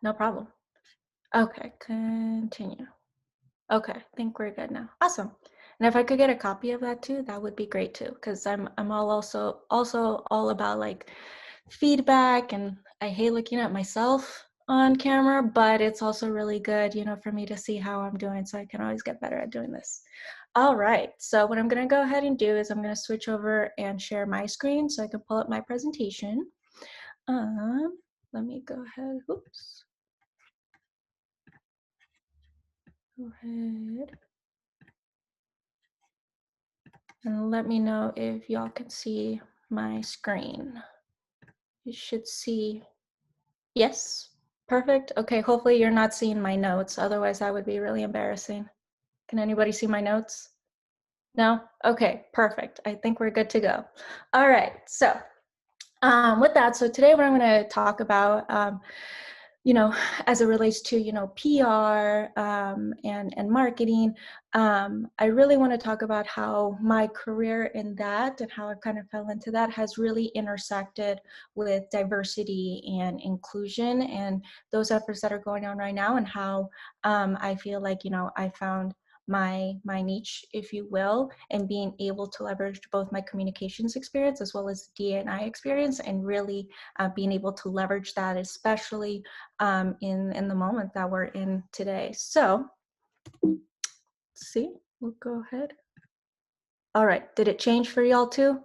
No problem. Okay, continue. Okay, I think we're good now. Awesome. And if I could get a copy of that too, that would be great too, because I'm all also all about like feedback, and I hate looking at myself on camera, but it's also really good, for me to see how I'm doing, so I can always get better at doing this. All right, so what I'm gonna go ahead and do is I'm gonna switch over and share my screen so I can pull up my presentation. Let me go ahead. Oops. Go ahead and let me know if y'all can see my screen. You should see, yes, perfect. Okay, hopefully you're not seeing my notes, otherwise that would be really embarrassing. Can anybody see my notes? No? Okay, perfect. I think we're good to go. All right, so with that, so today what I'm going to talk about, as it relates to, PR and marketing, I really want to talk about how my career in that and how I kind of fell into that has really intersected with diversity and inclusion and those efforts that are going on right now, and how I feel like, I found my niche, if you will, and being able to leverage both my communications experience as well as D&I experience, and really being able to leverage that, especially in the moment that we're in today. So, see, we'll go ahead. All right, did it change for y'all too?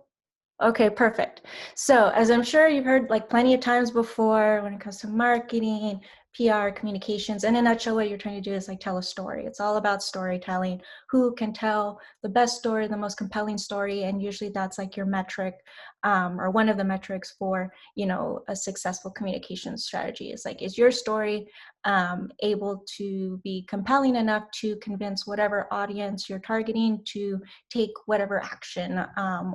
Okay, perfect. So as I'm sure you've heard like plenty of times before, when it comes to marketing, PR, communications, in a nutshell, what you're trying to do is like tell a story. It's all about storytelling. Who can tell the best story, the most compelling story, and usually that's like your metric, or one of the metrics for, a successful communication strategy. Is like, is your story able to be compelling enough to convince whatever audience you're targeting to take whatever action,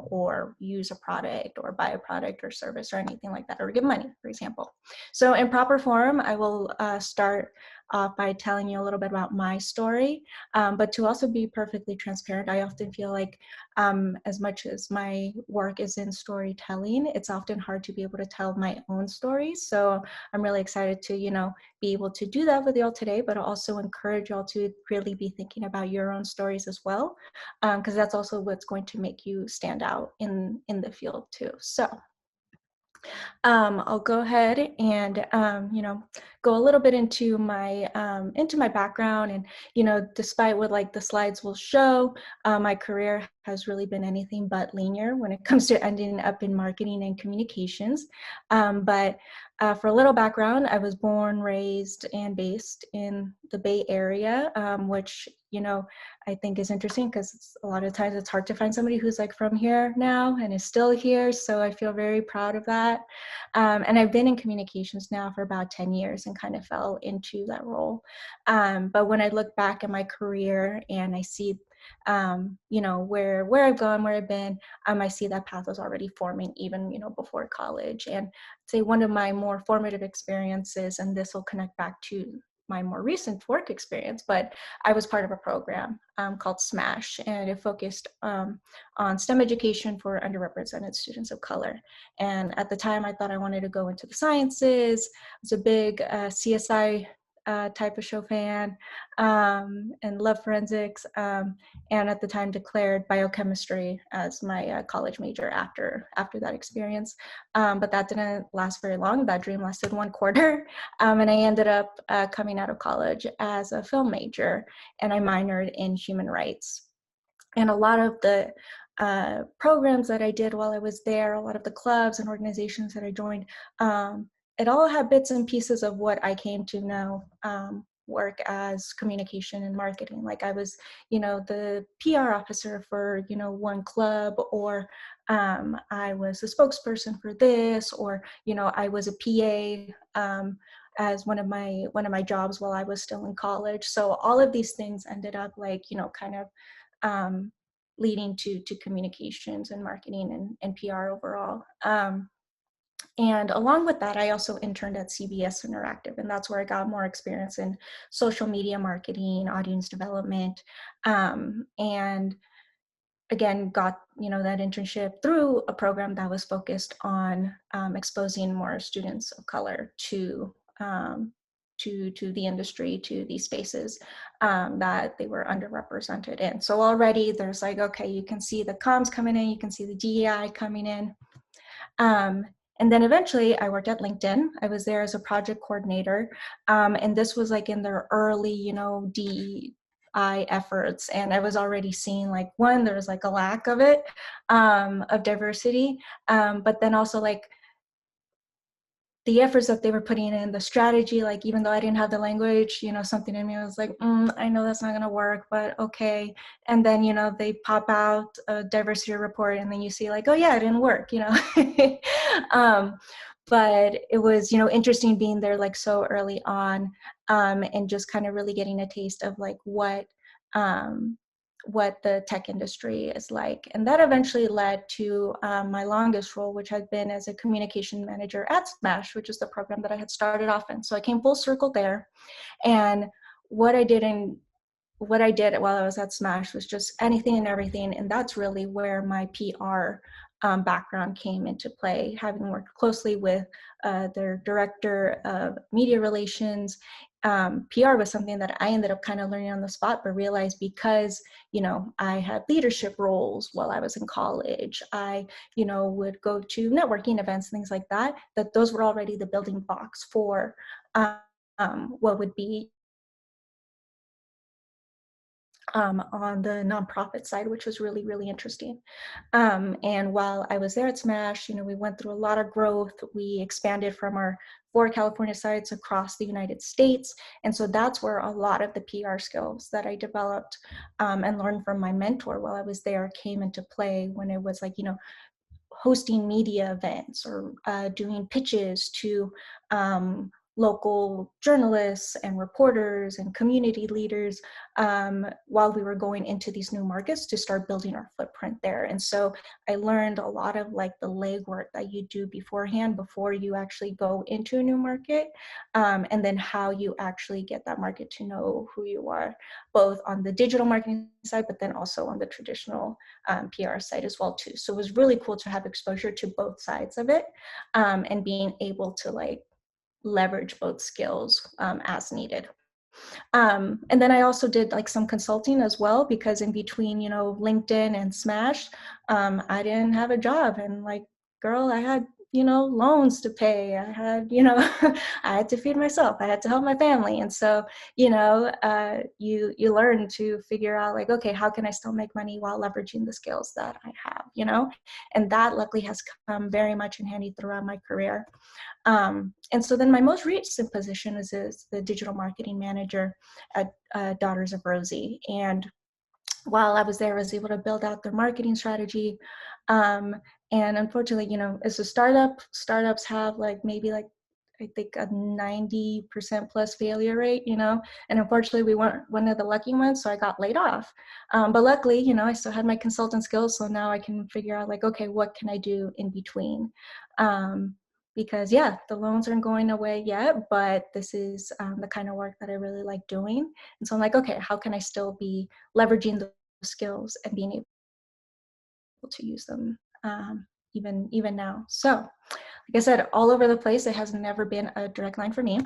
or use a product or buy a product or service or anything like that, or give money, for example. So in proper form, I will start off by telling you a little bit about my story, but to also be perfectly transparent, I often feel like as much as my work is in storytelling, it's often hard to be able to tell my own stories. So I'm really excited to, be able to do that with y'all today, but also encourage y'all to really be thinking about your own stories as well, because that's also what's going to make you stand out in the field too. So I'll go ahead and go a little bit into my background, and despite what like the slides will show, my career has really been anything but linear when it comes to ending up in marketing and communications. But for a little background, I was born, raised, and based in the Bay Area, which I think is interesting because a lot of times it's hard to find somebody who's like from here now and is still here. So I feel very proud of that. And I've been in communications now for about 10 years and kind of fell into that role. But when I look back at my career and I see, where I've gone, where I've been, I see that path was already forming even, before college. And I'd say one of my more formative experiences, and this will connect back to my more recent work experience, but I was part of a program called SMASH, and it focused on STEM education for underrepresented students of color. And at the time, I thought I wanted to go into the sciences. I was a big CSI type of show fan, and love forensics, and at the time declared biochemistry as my college major after that experience. But that didn't last very long. That dream lasted 1 quarter, and I ended up coming out of college as a film major, and I minored in human rights. And a lot of the programs that I did while I was there, a lot of the clubs and organizations that I joined, it all had bits and pieces of what I came to know work as communication and marketing. Like I was, the PR officer for, one club, or I was a spokesperson for this, or, I was a PA as one of my jobs while I was still in college. So all of these things ended up like, kind of leading to communications and marketing and PR overall. And along with that, I also interned at CBS Interactive, and that's where I got more experience in social media marketing, audience development, and again, got that internship through a program that was focused on exposing more students of color to to the industry, to these spaces that they were underrepresented in. So already there's like, okay, you can see the comms coming in, you can see the DEI coming in. Um, and then eventually I worked at LinkedIn. I was there as a project coordinator. And this was like in their early, DEI efforts. And I was already seeing like, one, there was like a lack of it, of diversity. But then also like the efforts that they were putting in, the strategy, like even though I didn't have the language, something in me was like, I know that's not going to work, but okay. And then, they pop out a diversity report and then you see like, oh yeah, it didn't work, um, but it was, interesting being there like so early on, and just kind of really getting a taste of like um, what the tech industry is like. And that eventually led to my longest role, which had been as a communication manager at Smash, which is the program that I had started off in. So I came full circle there. And what I did while I was at Smash was just anything and everything. And that's really where my PR background came into play, having worked closely with their director of media relations. PR was something that I ended up kind of learning on the spot, but realized because, I had leadership roles while I was in college, I, would go to networking events, things like that, that those were already the building blocks for what would be on the nonprofit side, which was really, really interesting. And while I was there at Smash, we went through a lot of growth. We expanded from our 4 California sites across the United States. And so that's where a lot of the PR skills that I developed and learned from my mentor while I was there came into play, when it was like, hosting media events or doing pitches to local journalists and reporters and community leaders while we were going into these new markets to start building our footprint there. And so I learned a lot of like the legwork that you do beforehand before you actually go into a new market, and then how you actually get that market to know who you are, both on the digital marketing side, but then also on the traditional PR side as well too. So it was really cool to have exposure to both sides of it, and being able to like leverage both skills as needed. And then I also did like some consulting as well, because in between, LinkedIn and Smash, I didn't have a job, and like, girl, I had, loans to pay. I had, I had to feed myself. I had to help my family. And so, you learn to figure out like, okay, how can I still make money while leveraging the skills that I have, and that luckily has come very much in handy throughout my career. And so then my most recent position is the digital marketing manager at Daughters of Rosie. And while I was there, I was able to build out their marketing strategy. And unfortunately, as a startup, startups have like maybe like, I think a 90% plus failure rate, and unfortunately we weren't one of the lucky ones, so I got laid off. But luckily, I still had my consultant skills, so now I can figure out like, okay, what can I do in between? Because yeah, the loans aren't going away yet, but this is the kind of work that I really like doing. And so I'm like, okay, how can I still be leveraging the skills and being able to use them even now? So like I said, all over the place. It has never been a direct line for me.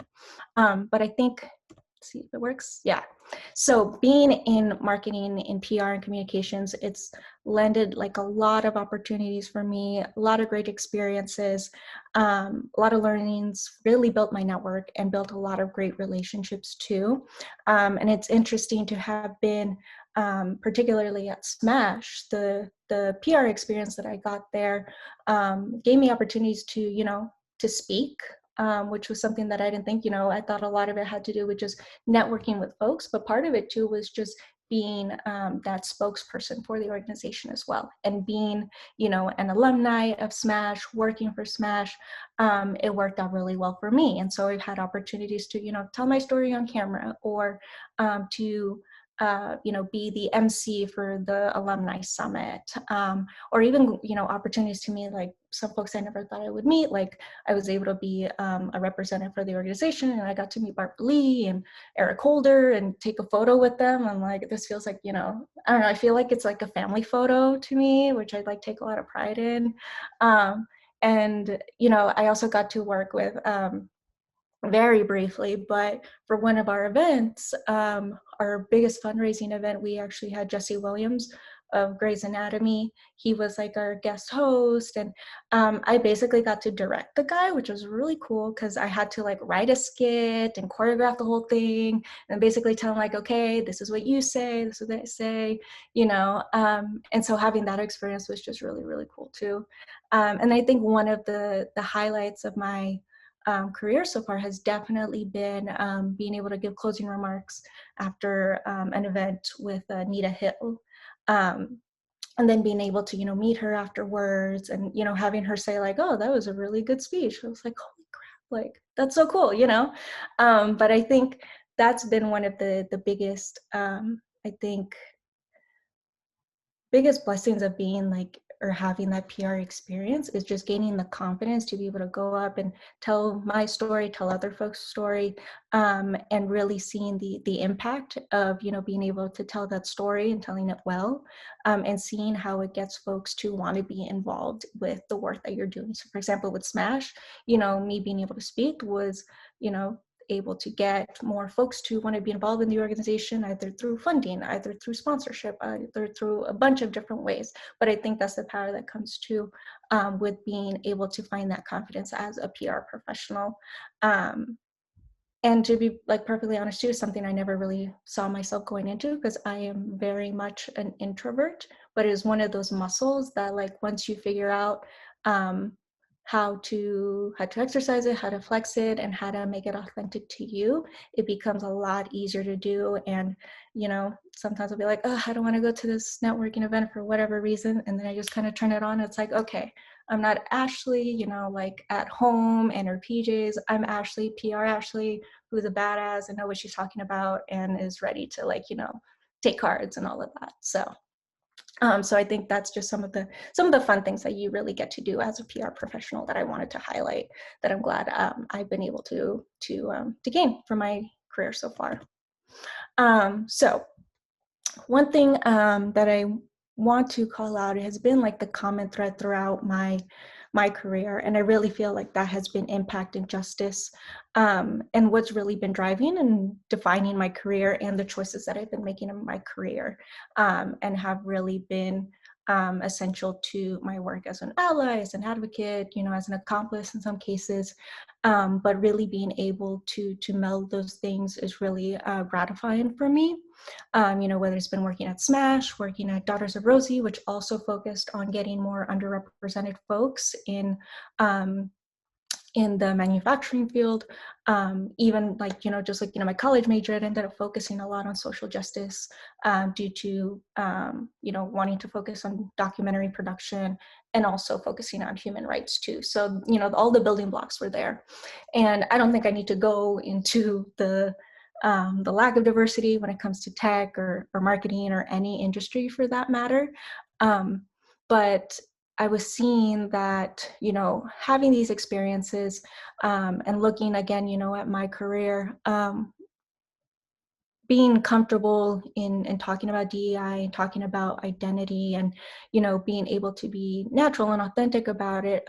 But I think, let's see if it works. Yeah. So being in marketing, in PR and communications, it's lended like a lot of opportunities for me, a lot of great experiences, a lot of learnings, really built my network and built a lot of great relationships too. And it's interesting to have been, particularly at Smash, the PR experience that I got there gave me opportunities to speak, which was something that I didn't think, I thought a lot of it had to do with just networking with folks, but part of it too was just being that spokesperson for the organization as well. And being, an alumni of Smash, working for Smash, it worked out really well for me. And so I've had opportunities to, tell my story on camera, or to be the MC for the alumni summit, or even, opportunities to meet like some folks I never thought I would meet. Like I was able to be a representative for the organization, and I got to meet Barbara Lee and Eric Holder and take a photo with them. I'm like, this feels like, I don't know, I feel like it's like a family photo to me, which I like take a lot of pride in. And, I also got to work with very briefly, but for one of our events, our biggest fundraising event, we actually had Jesse Williams of Grey's Anatomy. He was like our guest host, and I basically got to direct the guy, which was really cool because I had to like write a skit and choreograph the whole thing, and basically tell him like, okay, this is what you say, this is what I say, you know. And so having that experience was just really, really cool too. And I think one of the highlights of my career so far has definitely been being able to give closing remarks after an event with Nita Hill. Um, and then being able to, you know, meet her afterwards and, you know, having her say like, oh, that was a really good speech. I was like, holy crap, like, that's so cool, you know? But I think that's been one of the biggest, I think, biggest blessings of being like or having that PR experience is just gaining the confidence to be able to go up and tell my story, tell other folks' story, and really seeing the impact of, you know, being able to tell that story and telling it well, and seeing how it gets folks to want to be involved with the work that you're doing. So for example, with Smash, you know, me being able to speak was, you know, able to get more folks to want to be involved in the organization, either through funding, either through sponsorship, either through a bunch of different ways. But I think that's the power that comes to with being able to find that confidence as a PR professional. And to be like perfectly honest too, something I never really saw myself going into because I am very much an introvert, but it is one of those muscles that like once you figure out um, how to exercise it, how to flex it, and how to make it authentic to you, it becomes a lot easier to do. And you know, sometimes I'll be like, oh, I don't want to go to this networking event for whatever reason, and then I just kind of turn it on. It's like, okay, I'm not Ashleigh, you know, like at home in her PJs. I'm Ashleigh, PR Ashleigh, who's a badass and know what she's talking about and is ready to like, you know, take cards and all of that. So I think that's just some of the fun things that you really get to do as a PR professional that I wanted to highlight. That I'm glad I've been able to gain from my career so far. So one thing that I want to call out has been like the common thread throughout my career, and I really feel like that has been impact and justice, and what's really been driving and defining my career and the choices that I've been making in my career, and have really been essential to my work as an ally, as an advocate, you know, as an accomplice in some cases, but really being able to meld those things is really gratifying for me. You know, whether it's been working at Smash, working at Daughters of Rosie, which also focused on getting more underrepresented folks in the manufacturing field, even like, you know, just like, you know, my college major, it ended up focusing a lot on social justice due to, you know, wanting to focus on documentary production and also focusing on human rights too. So, you know, all the building blocks were there. And I don't think I need to go into the lack of diversity when it comes to tech or marketing or any industry for that matter. But I was seeing that, you know, having these experiences and looking again, you know, at my career, being comfortable in talking about DEI and talking about identity and, you know, being able to be natural and authentic about it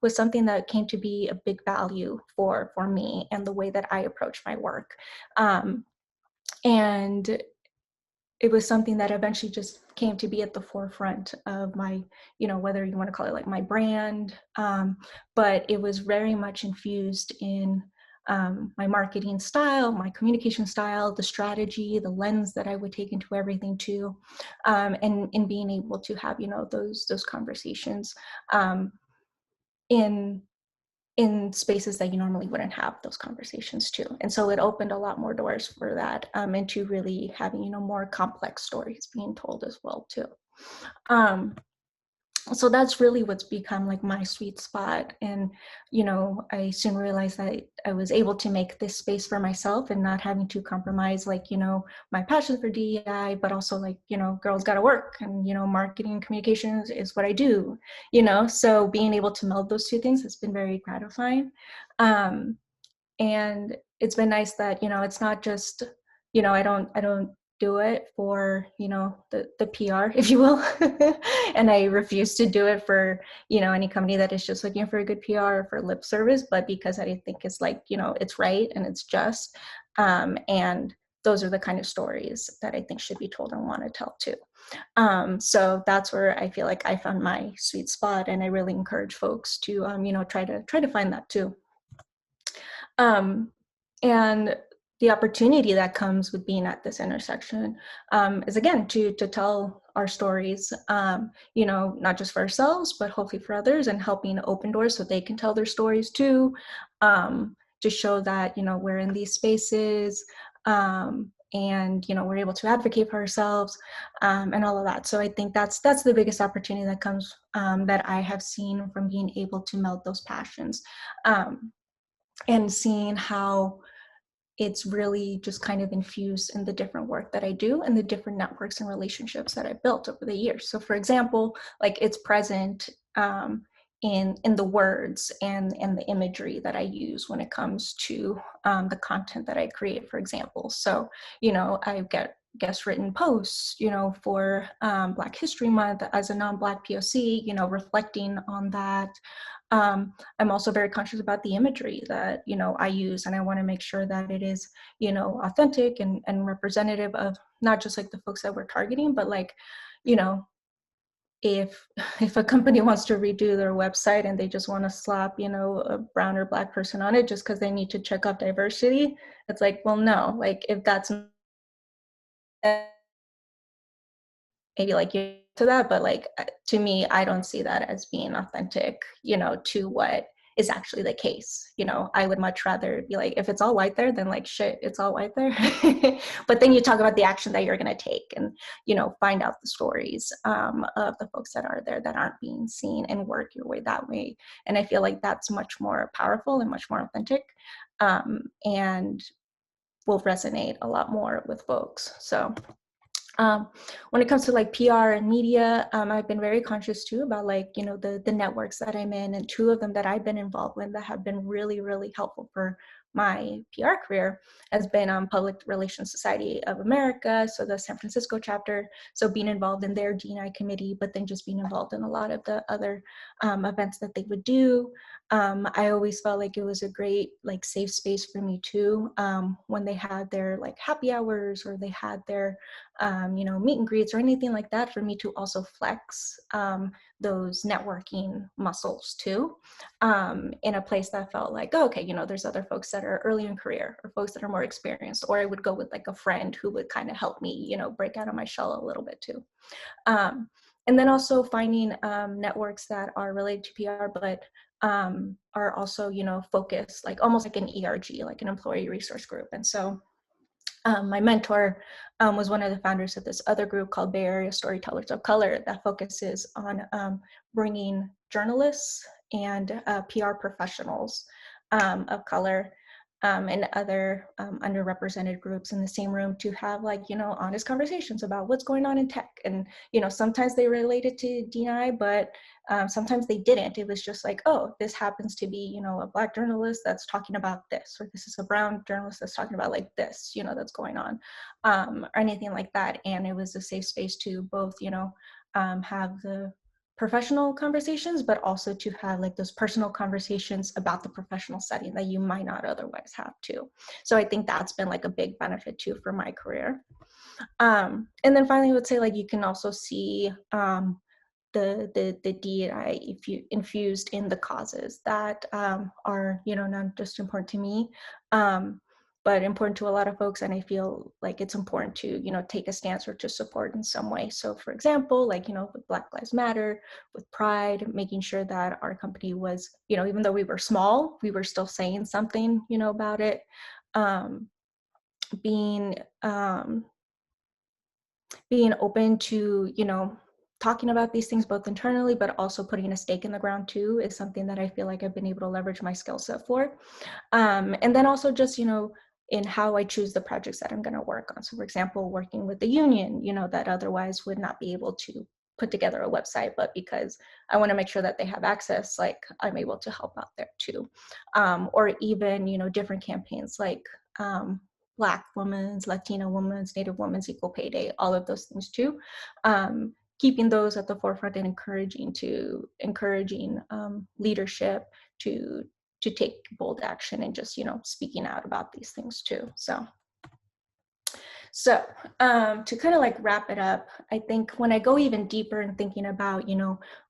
was something that came to be a big value for me and the way that I approach my work. And it was something that eventually just came to be at the forefront of my, you know, whether you want to call it like my brand, but it was very much infused in my marketing style, my communication style, the strategy, the lens that I would take into everything too, and in being able to have, you know, those conversations in in spaces that you normally wouldn't have those conversations too. And so it opened a lot more doors for that, into really having, you know, more complex stories being told as well too. Um, so that's really what's become like my sweet spot. And, you know, I soon realized that I was able to make this space for myself and not having to compromise, like, you know, my passion for DEI, but also like, you know, girls gotta work and, you know, marketing and communications is what I do, you know, so being able to meld those two things has been very gratifying. And it's been nice that, you know, it's not just, you know, I don't do it for, the PR, if you will. And I refuse to do it for, any company that is just looking for a good PR or for lip service, but because I think it's like, it's right and it's just. And those are the kind of stories that I think should be told and want to tell too. So that's where I feel like I found my sweet spot, and I really encourage folks to, try to find that too. Um, and the opportunity that comes with being at this intersection is, again, to tell our stories, not just for ourselves, but hopefully for others, and helping open doors so they can tell their stories too, to show that, we're in these spaces, and, we're able to advocate for ourselves, and all of that. So I think that's the biggest opportunity that comes, that I have seen from being able to meld those passions. And seeing how it's really just kind of infused in the different work that I do and the different networks and relationships that I've built over the years. So for example, like it's present, in the words and the imagery that I use when it comes to, the content that I create, for example. So, I get guest written posts, for, Black History Month as a non-Black POC, reflecting on that. I'm also very conscious about the imagery that, I use, and I want to make sure that it is, authentic and representative of not just like the folks that we're targeting, but like, you know, if if a company wants to redo their website and they just want to slap, a brown or Black person on it just because they need to check off diversity, it's like, well, no, like if that's maybe like you to that, but like to me, I don't see that as being authentic, to what is actually the case. I would much rather be like, if it's all white there, then like shit, it's all white there. But then you talk about the action that you're gonna take, and find out the stories, of the folks that are there that aren't being seen, and work your way that way. And I feel like that's much more powerful and much more authentic, and will resonate a lot more with folks. So when it comes to like PR and media, I've been very conscious too about like, the networks that I'm in, and two of them that I've been involved with that have been really, really helpful for my PR career has been, Public Relations Society of America, so the San Francisco chapter. So being involved in their D&I committee, but then just being involved in a lot of the other, events that they would do. I always felt like it was a great like safe space for me too, when they had their like happy hours, or they had their, meet and greets or anything like that, for me to also flex, those networking muscles too, in a place that felt like, oh, okay, there's other folks that are early in career, or folks that are more experienced, or I would go with like a friend who would kind of help me, break out of my shell a little bit too. And then also finding, networks that are related to PR, but, are also, focused, like almost like an ERG, like an employee resource group. And so, my mentor, was one of the founders of this other group called Bay Area Storytellers of Color that focuses on, bringing journalists and, PR professionals, of color, and other, underrepresented groups in the same room to have like, honest conversations about what's going on in tech. And, sometimes they related to D&I, but, sometimes they didn't. It was just like, oh, this happens to be, a Black journalist that's talking about this, or this is a brown journalist that's talking about like this, that's going on, or anything like that. And it was a safe space to both, have the professional conversations, but also to have like those personal conversations about the professional setting that you might not otherwise have too. So I think that's been like a big benefit too for my career. And then finally, I would say like you can also see, the DEI infused in the causes that, are, not just important to me, but important to a lot of folks. And I feel like it's important to, take a stance or to support in some way. So for example, like, with Black Lives Matter, with Pride, making sure that our company was, even though we were small, we were still saying something, about it. Being, being open to, talking about these things both internally, but also putting a stake in the ground too, is something that I feel like I've been able to leverage my skill set for. And then also just, in how I choose the projects that I'm going to work on. So for example, working with the union, that otherwise would not be able to put together a website, but because I want to make sure that they have access, like I'm able to help out there too. Or even, different campaigns like, Black women's, Latina women's, Native women's Equal Pay Day, all of those things too. Keeping those at the forefront and encouraging leadership to take bold action and just speaking out about these things too. So to kind of like wrap it up, I think when I go even deeper in thinking about,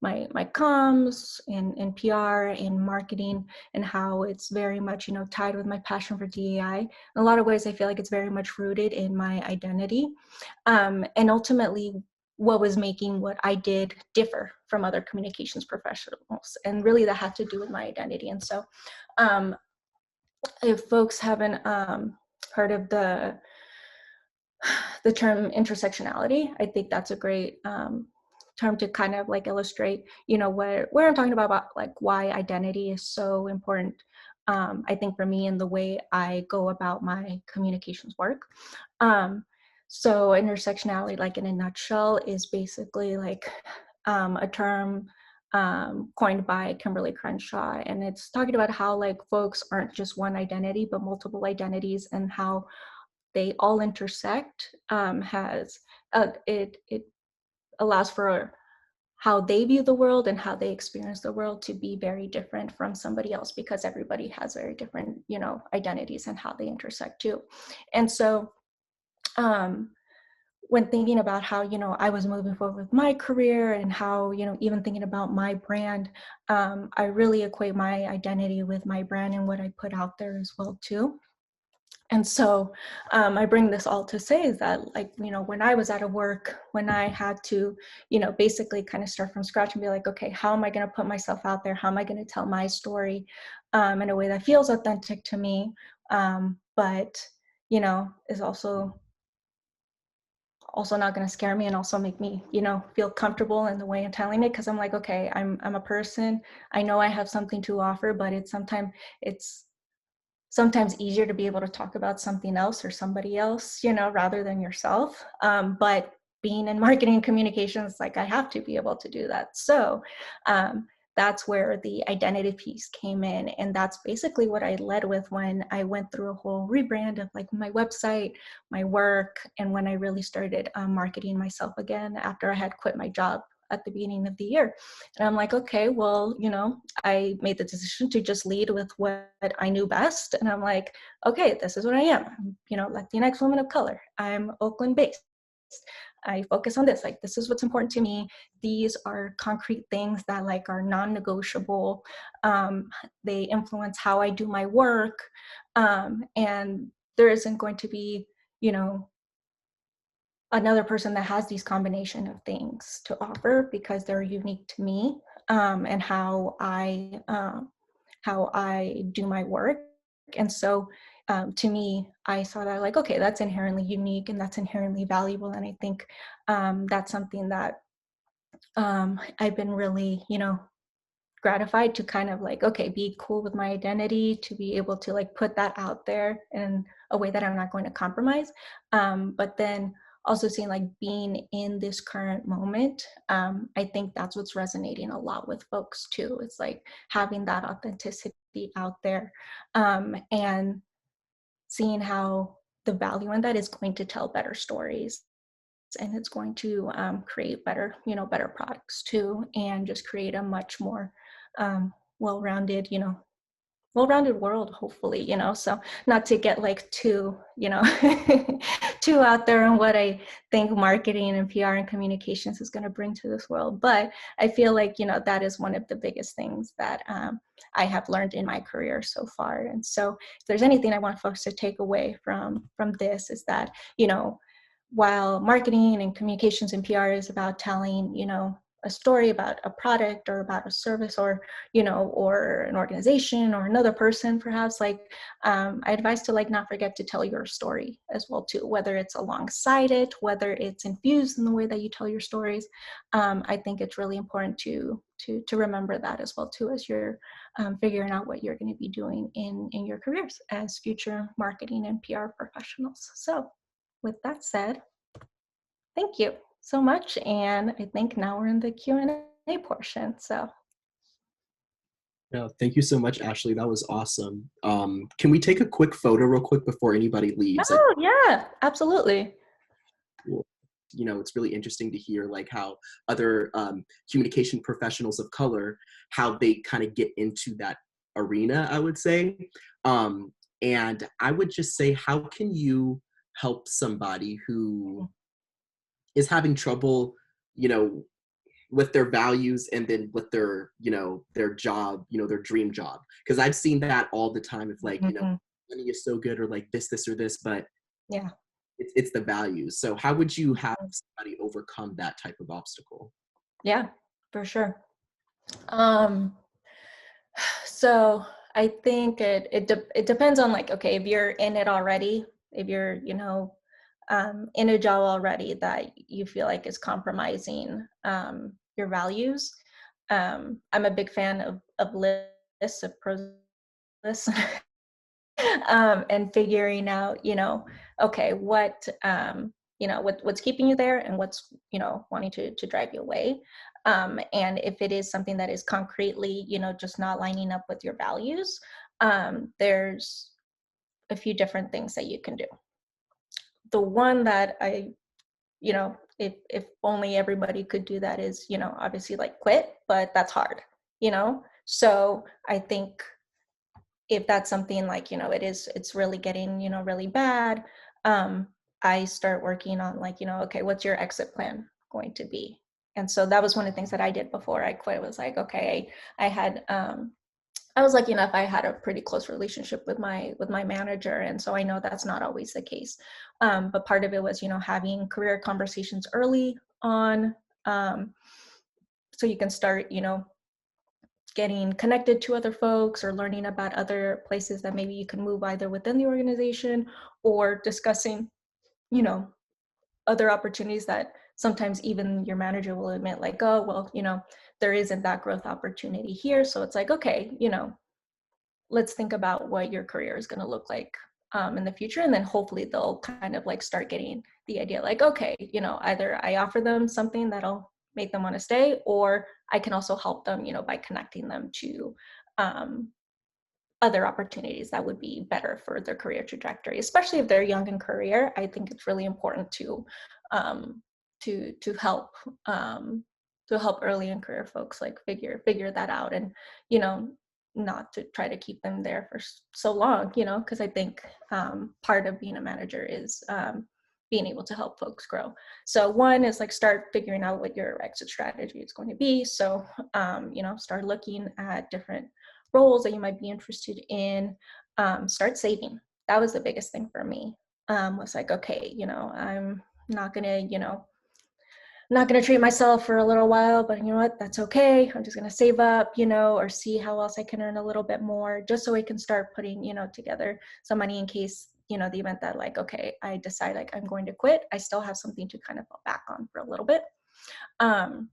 my comms and PR and marketing and how it's very much, tied with my passion for DEI, in a lot of ways, I feel like it's very much rooted in my identity. And ultimately, what was making what I did differ from other communications professionals. And really that had to do with my identity. And so if folks haven't heard of the term intersectionality, I think that's a great term to kind of like illustrate, where I'm talking about like why identity is so important. I think for me and the way I go about my communications work. So intersectionality, like in a nutshell, is basically like a term coined by Kimberly Crenshaw, and it's talking about how like folks aren't just one identity, but multiple identities, and how they all intersect. It allows for how they view the world and how they experience the world to be very different from somebody else, because everybody has very different identities and how they intersect too. And so when thinking about how I was moving forward with my career and how even thinking about my brand, I really equate my identity with my brand and what I put out there as well too. And so I bring this all to say is that, like, when I was out of work, when I had to, basically kind of start from scratch and be like, okay, how am I going to put myself out there? How am I going to tell my story in a way that feels authentic to me, but, is also not going to scare me and also make me, feel comfortable in the way I'm telling it. Cause I'm like, okay, I'm a person. I know I have something to offer, but it's sometimes easier to be able to talk about something else or somebody else, rather than yourself. But being in marketing and communications, like I have to be able to do that. So that's where the identity piece came in. And that's basically what I led with when I went through a whole rebrand of like my website, my work, and when I really started marketing myself again after I had quit my job at the beginning of the year. And I'm like, okay, well, I made the decision to just lead with what I knew best. And I'm like, okay, this is what I am. I'm, Latinx woman of color. I'm Oakland based. I focus on this. Like, this is what's important to me. These are concrete things that like are non-negotiable. They influence how I do my work. And there isn't going to be, another person that has these combination of things to offer because they're unique to me, and how I do my work. And so to me, I saw that like, okay, that's inherently unique and that's inherently valuable. And I think that's something that I've been really, gratified to kind of like, okay, be cool with my identity, to be able to like put that out there in a way that I'm not going to compromise. But then also seeing like being in this current moment, I think that's what's resonating a lot with folks too. It's like having that authenticity out there, and seeing how the value in that is going to tell better stories, and it's going to create better, better products too, and just create a much more well-rounded, well-rounded world, hopefully, so not to get like too, too out there on what I think marketing and PR and communications is going to bring to this world. But I feel like, that is one of the biggest things that I have learned in my career so far. And so if there's anything I want folks to take away from this is that, while marketing and communications and PR is about telling, a story about a product or about a service or, or an organization or another person, perhaps, like, I advise to like not forget to tell your story as well too, whether it's alongside it, whether it's infused in the way that you tell your stories. I think it's really important to remember that as well too, as you're figuring out what you're going to be doing in your careers as future marketing and PR professionals. So with that said, thank you so much. And I think now we're in the Q&A portion. So No, thank you so much, Ashley. That was awesome. Can we take a quick photo real quick before anybody leaves? Oh, yeah, absolutely. You know, it's really interesting to hear like how other communication professionals of color, how they kind of get into that arena, I would say. And I would just say, how can you help somebody who is having trouble, you know, with their values and then with their, you know, their job, you know, their dream job? Because I've seen that all the time. It's like, you know, Mhm. money is so good or like this or this, but Yeah. it's the values. So how would you have somebody overcome that type of obstacle? Yeah, for sure. Um, so I think it depends on like, okay, if you're in it already, if you're, in a job already that you feel like is compromising your values. I'm a big fan of lists, of pros lists. And figuring out, okay, what's keeping you there and what's, wanting to drive you away. And if it is something that is concretely, just not lining up with your values, there's a few different things that you can do. The one that if only everybody could do that is, obviously like quit, but that's hard, So I think if that's something like, it's really getting, really bad, um, I start working on like, okay, what's your exit plan going to be? And so that was one of the things that I did before I quit. Was like, okay, I had I was lucky enough I had a pretty close relationship with my manager, and so I know that's not always the case. But part of it was, having career conversations early on, um, so you can start, getting connected to other folks or learning about other places that maybe you can move either within the organization, or discussing, you know, other opportunities that sometimes even your manager will admit like, oh, well, there isn't that growth opportunity here. So it's like, okay, let's think about what your career is going to look like in the future. And then hopefully they'll kind of like start getting the idea like, okay, either I offer them something that'll make them want to stay, or I can also help them, by connecting them to um, other opportunities that would be better for their career trajectory, especially if they're young in career. I think it's really important um, to help early in career folks like figure that out, and you know not to try to keep them there for so long, because I think part of being a manager is being able to help folks grow. So one is like start figuring out what your exit strategy is going to be. So start looking at different roles that you might be interested in. Start saving. That was the biggest thing for me. Was like, okay, I'm not gonna, not gonna treat myself for a little while, but you know what? That's okay. I'm just gonna save up, or see how else I can earn a little bit more, just so I can start putting, together some money in case, the event that like, okay, I decide like I'm going to quit. I still have something to kind of fall back on for a little bit. Um,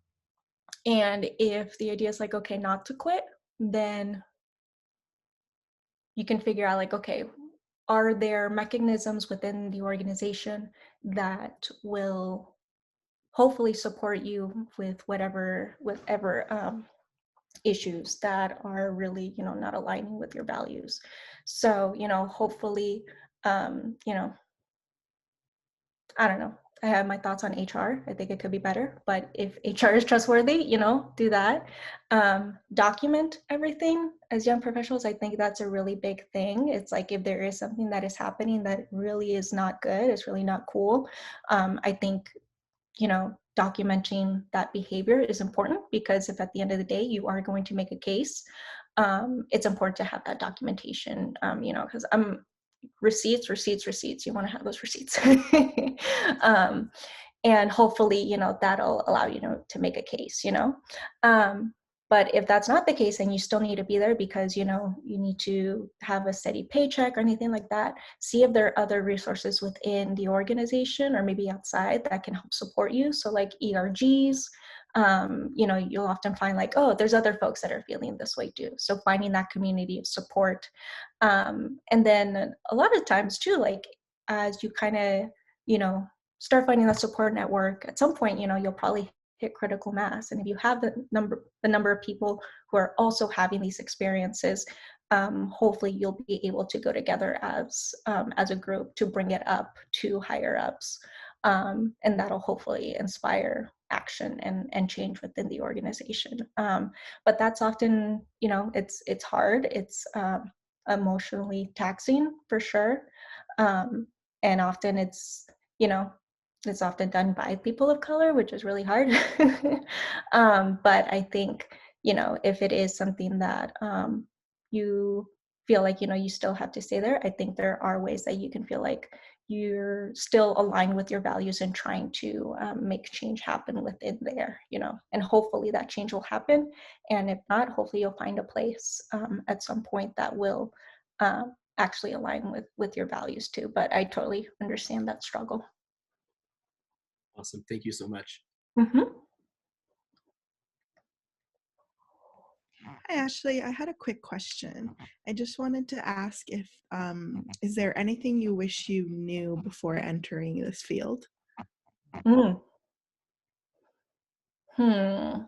and if the idea is like, okay, not to quit, then you can figure out like, okay, are there mechanisms within the organization that will hopefully support you with whatever issues that are really, not aligning with your values. So, hopefully, you know, I don't know. I have my thoughts on HR. I think it could be better, but if HR is trustworthy, do that. Document everything as young professionals. I think that's a really big thing. It's like if there is something that is happening that really is not good, it's really not cool. I think, documenting that behavior is important, because if at the end of the day you are going to make a case, it's important to have that documentation, because receipts. You want to have those receipts. um, and hopefully, that'll allow you to make a case, um, but if that's not the case, then you still need to be there, because you need to have a steady paycheck or anything like that. See if there are other resources within the organization or maybe outside that can help support you. So like ERGs, you'll often find like, oh, there's other folks that are feeling this way too. So finding that community of support. And then a lot of times too, like as you kind of, start finding that support network, at some point, you'll probably hit critical mass. And if you have the number of people who are also having these experiences, hopefully you'll be able to go together as a group to bring it up to higher ups, and that'll hopefully inspire action and change within the organization. But that's often, it's hard. It's emotionally taxing for sure, and often you know it's often done by people of color, which is really hard. But I think, if it is something that you feel like, you still have to stay there, I think there are ways that you can feel like you're still aligned with your values and trying to make change happen within there, and hopefully that change will happen. And if not, hopefully you'll find a place at some point that will actually align with your values too. But I totally understand that struggle. Awesome. Thank you so much. Hmm. Hi, Ashley. I had a quick question. I just wanted to ask if, is there anything you wish you knew before entering this field? Mm. Hmm.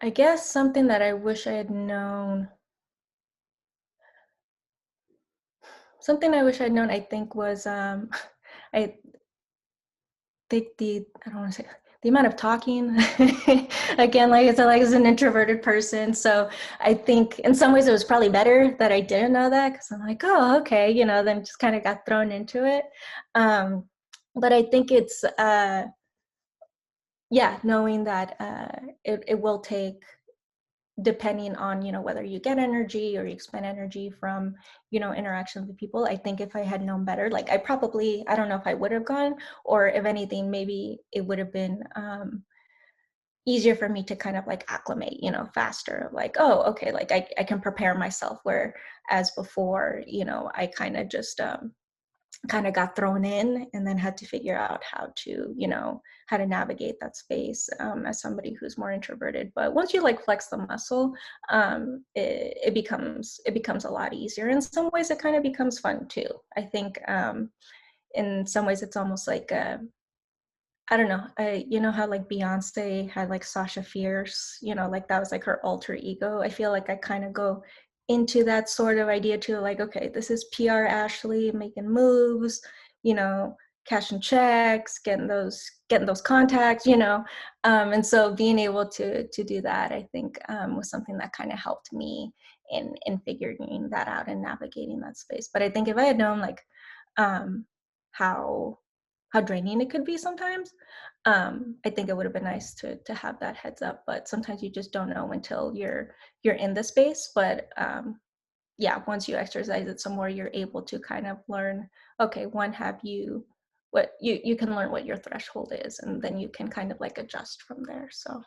I guess something that I wish I had known. Something I wish I'd known, I think, was I think I don't want to say the amount of talking. Again, like I said, like as an introverted person, so I think in some ways it was probably better that I didn't know that, because I'm like, oh, okay, then just kind of got thrown into it. But I think it's yeah, knowing that it will take, depending on whether you get energy or you expend energy from interactions with people. I think if I had known better, like I don't know if I would have gone, or if anything, maybe it would have been easier for me to kind of like acclimate faster, like, oh, okay, like I can prepare myself, where as before, I kind of just kind of got thrown in and then had to figure out how to navigate that space, as somebody who's more introverted. But once you like flex the muscle, it becomes a lot easier. In some ways it kind of becomes fun too, I think. In some ways it's almost like I don't know. How like Beyonce had like Sasha Fierce, like that was like her alter ego. I feel like I kind of go into that sort of idea too, like, okay, this is PR Ashleigh making moves, you know, cashing checks, getting those contacts, and so being able to do that, I think, was something that kind of helped me in figuring that out and navigating that space. But I think if I had known like um, how draining it could be sometimes, I think it would have been nice to have that heads up. But sometimes you just don't know until you're in the space. But yeah, once you exercise it some more, you're able to kind of learn, okay, one, have you what you can learn what your threshold is, and then you can kind of like adjust from there. So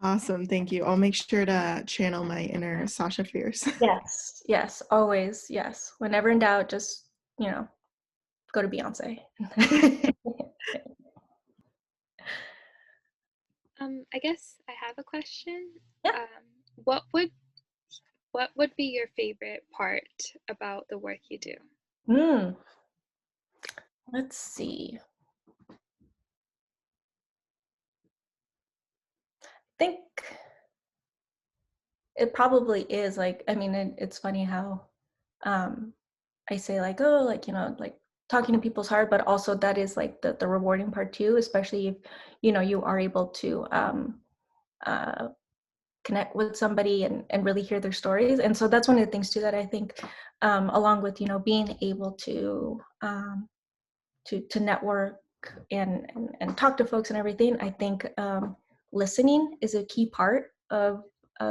Awesome. Thank you. I'll make sure to channel my inner Sasha Fierce. yes, always yes. Whenever in doubt, just go to Beyonce. I guess I have a question. Yeah. Um, what would be your favorite part about the work you do? Let's see. I think it probably is, like, I mean, it's funny how um, I say like, oh, like, like talking to people's heart, but also that is like the rewarding part too, especially if, you are able to uh, connect with somebody and really hear their stories. And so that's one of the things too that I think, along with, being able to network and talk to folks and everything, I think listening is a key part of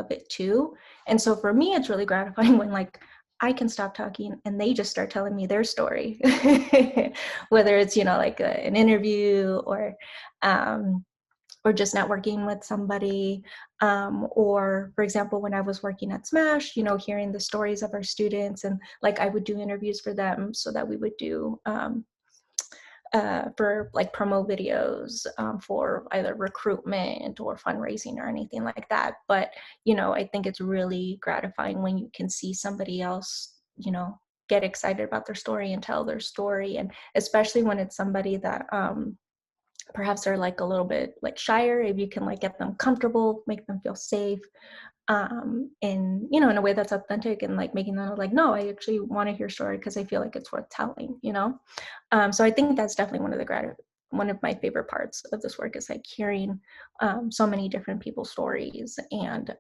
it too. And so for me, it's really gratifying when like I can stop talking and they just start telling me their story, whether it's like an interview or just networking with somebody, or for example, when I was working at Smash, hearing the stories of our students, and like I would do interviews for them so that we would do for like promo videos, for either recruitment or fundraising or anything like that. But I think it's really gratifying when you can see somebody else get excited about their story and tell their story. And especially when it's somebody that perhaps they're like a little bit like shyer, if you can like get them comfortable, make them feel safe, in, you know, in a way that's authentic, and like making them like, no, I actually want to hear your story because I feel like it's worth telling, you know. So I think that's definitely one of my favorite parts of this work, is like hearing so many different people's stories, and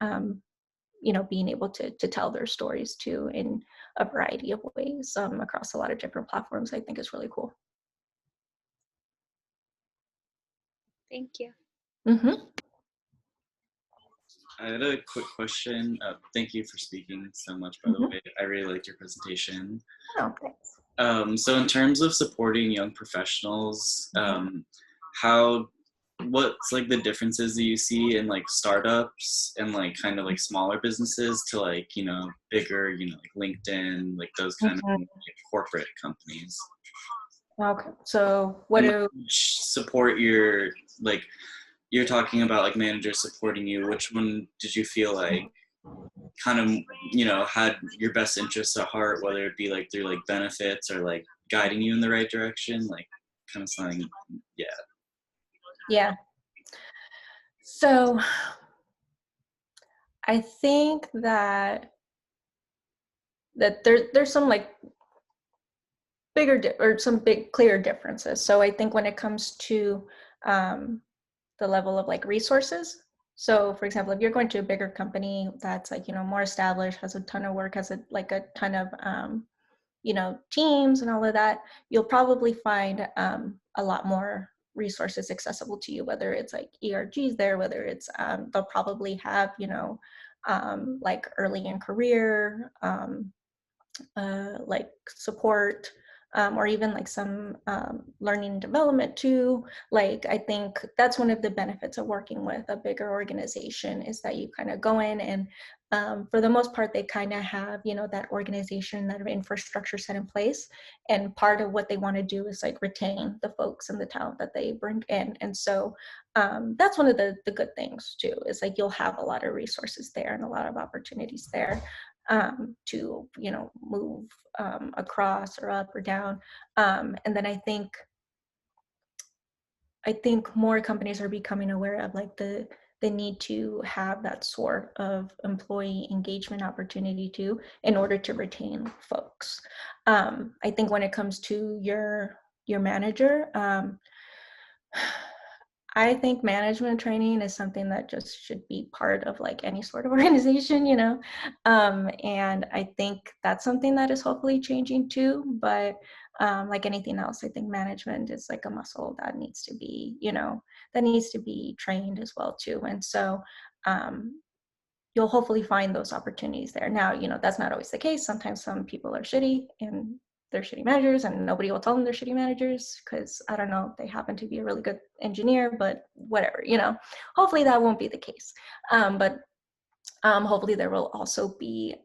you know, being able to tell their stories too in a variety of ways across a lot of different platforms. I think is really cool. Thank you. Mm-hmm. I had a quick question. Thank you for speaking so much, by the way. I really liked your presentation. Oh, thanks. So in terms of supporting young professionals, what's like the differences that you see in like startups and like kind of like smaller businesses to like, you know, bigger, you know, like LinkedIn, like those kind of like, corporate companies? Okay, so what do support your, like, you're talking about like managers supporting you. Which one did you feel like kind of, you know, had your best interests at heart, whether it be like through like benefits or like guiding you in the right direction, like kind of something? Yeah. So I think that there's some like or some big clear differences. So I think when it comes to the level of like resources. So for example, if you're going to a bigger company that's like, you know, more established, has a ton of work, has a ton of you know, teams and all of that, you'll probably find a lot more resources accessible to you, whether it's like ERGs there, whether it's they'll probably have, you know, like early in career like support, or even like some learning and development too. Like, I think that's one of the benefits of working with a bigger organization, is that you kind of go in and for the most part, they kind of have, you know, that organization, that infrastructure set in place. And part of what they want to do is like retain the folks and the talent that they bring in. And so that's one of the good things too, is like you'll have a lot of resources there and a lot of opportunities there to, you know, move across or up or down. And then I think more companies are becoming aware of like the need to have that sort of employee engagement opportunity too, in order to retain folks. I think when it comes to your manager, I think management training is something that just should be part of like any sort of organization, you know? And I think that's something that is hopefully changing too. But like anything else, I think management is like a muscle that needs to be, you know, that needs to be trained as well too. And so you'll hopefully find those opportunities there. Now, you know, that's not always the case. Sometimes some people are shitty and they're shitty managers, and nobody will tell them they're shitty managers because, I don't know, they happen to be a really good engineer, but whatever, you know. Hopefully that won't be the case. But hopefully there will also be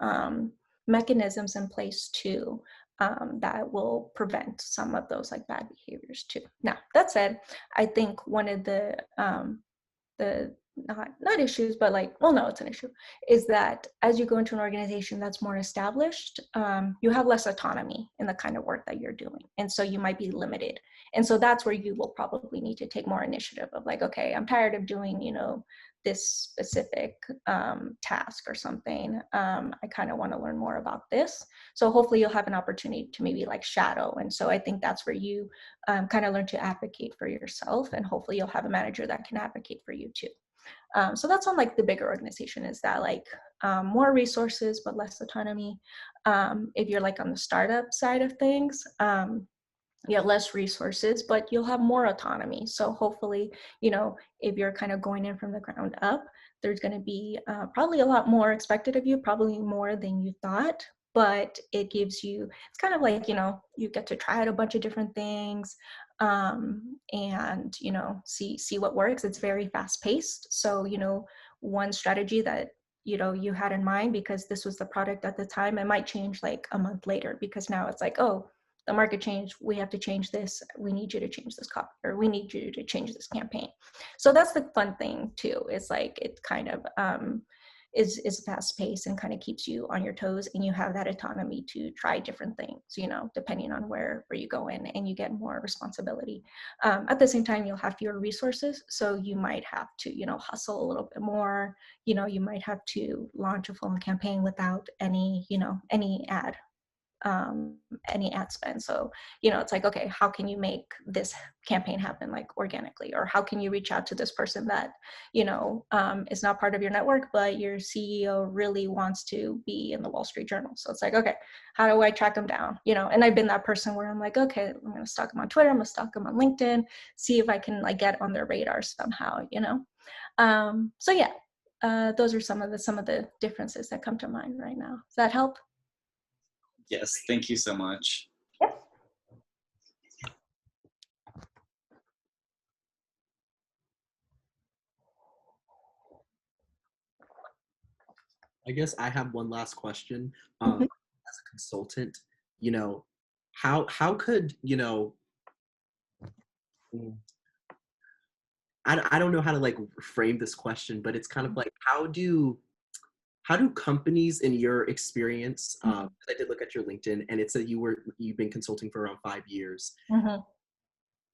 mechanisms in place too that will prevent some of those like bad behaviors too. Now, that said, I think one of the not issues, but like, well, no, it's an issue, is that as you go into an organization that's more established, you have less autonomy in the kind of work that you're doing. And so you might be limited. And so that's where you will probably need to take more initiative of like, okay, I'm tired of doing, you know, this specific task or something. I kind of want to learn more about this. So hopefully you'll have an opportunity to maybe like shadow. And so I think that's where you kind of learn to advocate for yourself, and hopefully you'll have a manager that can advocate for you too. So that's on like the bigger organization, is that like more resources but less autonomy. If you're like on the startup side of things, you have less resources, but you'll have more autonomy. So hopefully, you know, if you're kind of going in from the ground up, there's going to be probably a lot more expected of you, probably more than you thought. But it gives you, it's kind of like, you know, you get to try out a bunch of different things and, you know, see what works. It's very fast paced. So, you know, one strategy that, you know, you had in mind because this was the product at the time, it might change like a month later, because now it's like, oh, the market changed, we have to change this, we need you to change this copy, or we need you to change this campaign. So that's the fun thing too, is like it kind of is fast paced and kind of keeps you on your toes, and you have that autonomy to try different things, you know, depending on where you go in, and you get more responsibility. At the same time, you'll have fewer resources, so you might have to, you know, hustle a little bit more. You know, you might have to launch a full campaign without any, you know, any ad spend. So, you know, it's like, okay, how can you make this campaign happen like organically? Or how can you reach out to this person that, you know, is not part of your network, but your CEO really wants to be in the Wall Street Journal? So it's like, okay, how do I track them down? You know, and I've been that person where I'm like, okay, I'm going to stalk them on Twitter, I'm going to stalk them on LinkedIn, see if I can like get on their radar somehow, you know? So yeah, those are some of the differences that come to mind right now. Does that help? Yes, thank you so much. Yep. I guess I have one last question. Mhm. As a consultant, you know, how could, you know, mm, I don't know how to like frame this question, but it's kind of like how do companies in your experience, 'cause I did look at your LinkedIn and it said you've been consulting for around 5 years. Mhm.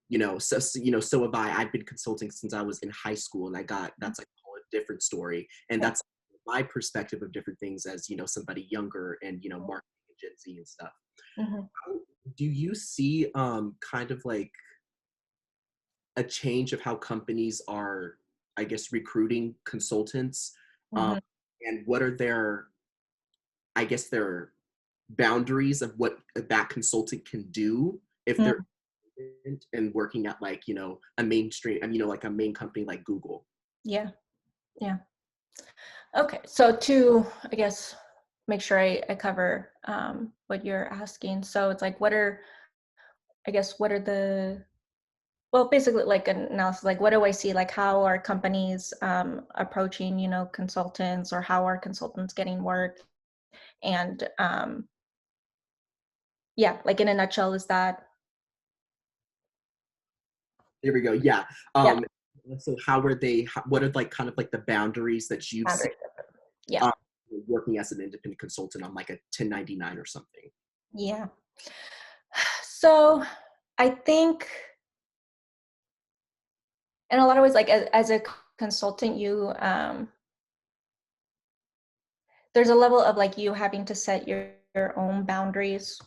You know, you know, so have I. I've been consulting since I was in high school, and that's like a whole different story. And Yeah. that's my perspective of different things as, you know, somebody younger and, you know, marketing and Gen Z and stuff. Mhm. How do you see kind of like a change of how companies are, I guess, recruiting consultants? Um, Mhm. and what are their, I guess, their boundaries of what that consultant can do if they're Mhm. and working at like, you know, a mainstream, I mean, you know, like a main company like Google? Yeah. Yeah. Okay. So to, I guess, make sure I cover what you're asking. So it's like, what are the, well, basically like an analysis, like what do I see? Like how are companies approaching, you know, consultants, or how are consultants getting work? And yeah, like in a nutshell, is that, There we go. Yeah. yeah, Um, so what are like kind of like the boundaries that you've seen boundaries. Yeah. um, working as an independent consultant on like a 1099 or something? Yeah. So I think in a lot of ways, like as a consultant, there's a level of like you having to set your own boundaries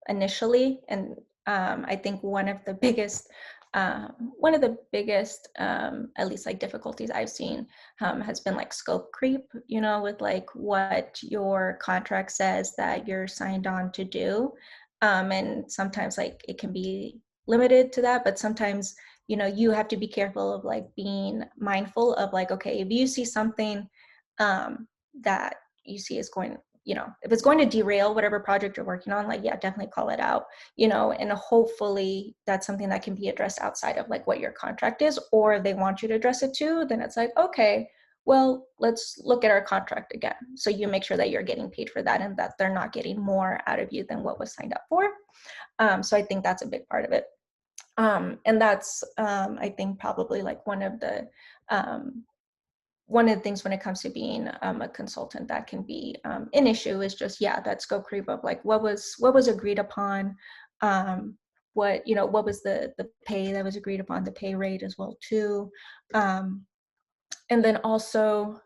initially. And I think one of the biggest, at least like difficulties I've seen has been like scope creep, you know, with like what your contract says that you're signed on to do. And sometimes like it can be limited to that, but sometimes, you know, you have to be careful of like being mindful of like, okay, if you see something that you see is going, you know, if it's going to derail whatever project you're working on, like, yeah, definitely call it out, you know, and hopefully that's something that can be addressed outside of like what your contract is, or if they want you to address it too, then it's like, okay, well, let's look at our contract again. So you make sure that you're getting paid for that and that they're not getting more out of you than what was signed up for. So I think that's a big part of it. And that's, I think probably like one of the things when it comes to being a consultant that can be an issue is just, yeah, that scope creep of like what was agreed upon, what was the pay that was agreed upon, the pay rate as well too. And then also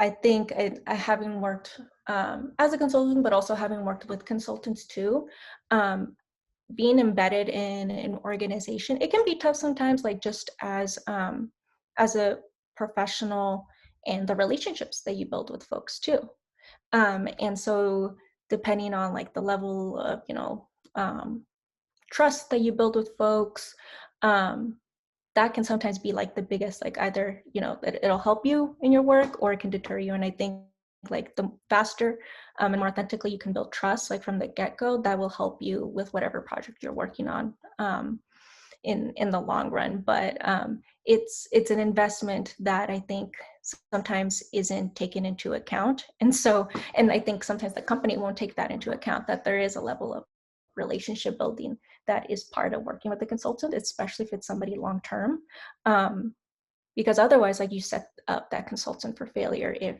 I think I having worked as a consultant, but also having worked with consultants too, being embedded in an organization, it can be tough sometimes, like just as a professional, and the relationships that you build with folks too. And so depending on like the level of, you know, trust that you build with folks, um, that can sometimes be like the biggest, like either, you know, that it'll help you in your work or it can deter you. And I think like the faster and more authentically you can build trust, like from the get-go, that will help you with whatever project you're working on in the long run. But it's an investment that I think sometimes isn't taken into account. And I think sometimes the company won't take that into account, that there is a level of relationship building that is part of working with the consultant, especially if it's somebody long term. because otherwise, like, you set up that consultant for failure if,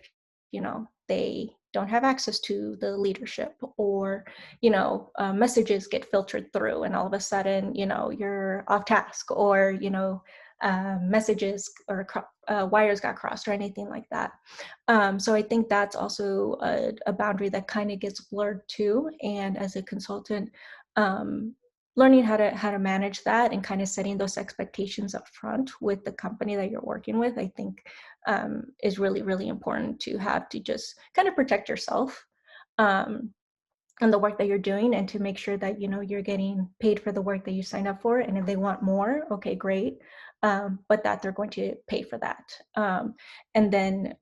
you know, they don't have access to the leadership, or, you know, messages get filtered through and all of a sudden, you know, you're off task, or, you know, messages or wires got crossed or anything like that. So I think that's also a boundary that kind of gets blurred too. And as a consultant, learning how to manage that and kind of setting those expectations up front with the company that you're working with, I think is really, really important to have, to just kind of protect yourself and the work that you're doing, and to make sure that, you know, you're getting paid for the work that you signed up for. And if they want more, okay, great. But that they're going to pay for that. And then,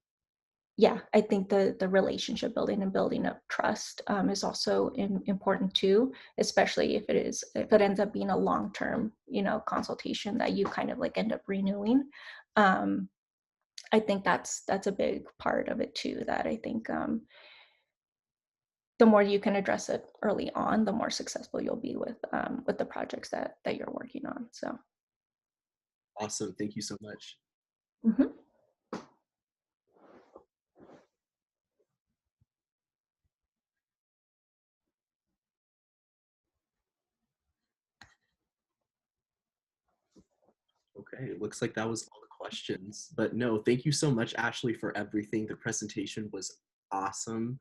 yeah, I think the relationship building and building up trust is also important too, especially if it ends up being a long-term, you know, consultation that you kind of like end up renewing. I think that's a big part of it too, that I think the more you can address it early on, the more successful you'll be with the projects that you're working on. So Awesome. Thank you so much. mhm. Okay, it looks like that was all the questions. But no, thank you so much, Ashleigh, for everything. The presentation was awesome.